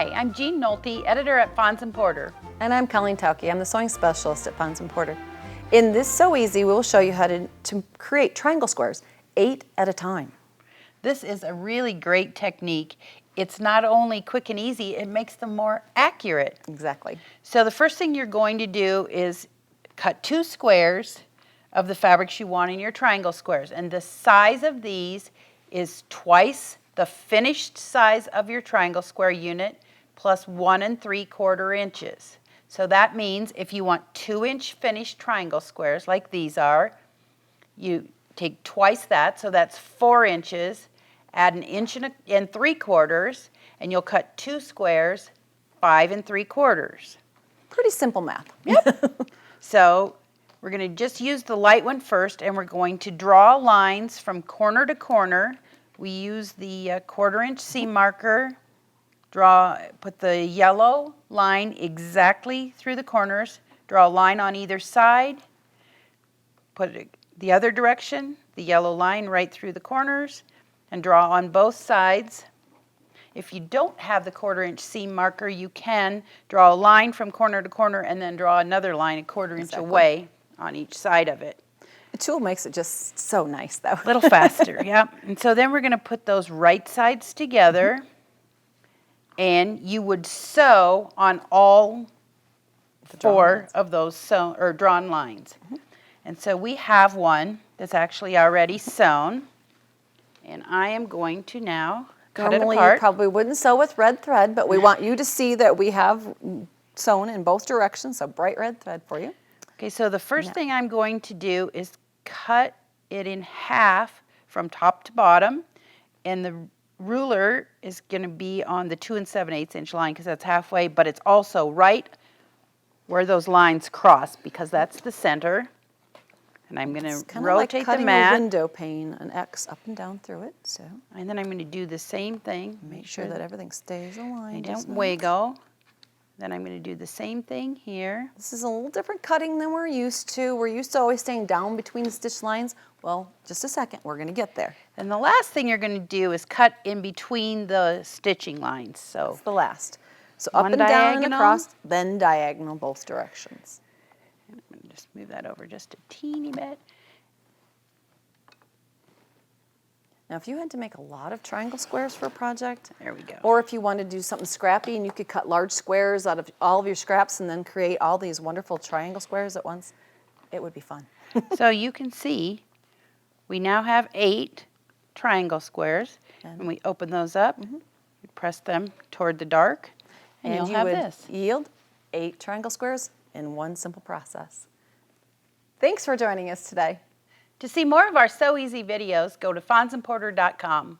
Hi, I'm Jean Nolte, editor at Fons & Porter. And I'm Colleen Tauke. I'm the sewing specialist at Fons & Porter. In this Sew Easy, we will show you how to create triangle squares, 8 at a time. This is a really great technique. It's not only quick and easy, it makes them more accurate. Exactly. So the first thing you're going to do is cut 2 squares of the fabrics you want in your triangle squares. And the size of these is twice the finished size of your triangle square unit plus 1 3/4 inches. So that means if you want 2-inch finished triangle squares like these are, you take twice that, so that's 4 inches, add 1 3/4 inches, and you'll cut 2 squares 5 3/4. Pretty simple math. Yep. So we're going to just use the light one first, and we're going to draw lines from corner to corner. We use the 1/4 inch seam marker. Put the yellow line exactly through the corners. Draw a line on either side. Put it the other direction, the yellow line right through the corners, and draw on both sides. If you don't have the 1/4 inch seam marker, you can draw a line from corner to corner and then draw another line 1/4 inch away on each side of it. The tool makes it just so nice, though. A little faster, yeah. And so then we're going to put those right sides together, and you would sew on all 4 of those drawn lines. And so we have one that's actually already sewn, and I am going to now cut it Normally, apart. you probably wouldn't sew with red thread, but we want you to see that we have sewn in both directions, so bright red thread for you. Okay, so the first thing I'm going to do is cut it in half from top to bottom, and the ruler is going to be on the 2 7/8 inch line because that's halfway, but it's also right where those lines cross because that's the center. And I'm going to rotate the mat. It's kind of like cutting a window pane, an X up and down through it. So. And then I'm going to do the same thing. Make sure that everything stays aligned. I don't wiggle. Then I'm going to do the same thing here. This is a little different cutting than we're used to. We're used to always staying down between the stitch lines. Well, just a second, we're going to get there. And the last thing you're going to do is cut in between the stitching lines. So that's the last. So up and down and across, then diagonal both directions. And I'm going to just move that over just a teeny bit. Now, if you had to make a lot of triangle squares for a project, there we go. Or if you wanted to do something scrappy and you could cut large squares out of all of your scraps and then create all these wonderful triangle squares at once, it would be fun. So you can see we now have 8 triangle squares, and we open those up, we press them toward the dark, and you'll have this. Yield 8 triangle squares in one simple process. Thanks for joining us today. To see more of our Sew Easy videos, go to fonsandporter.com.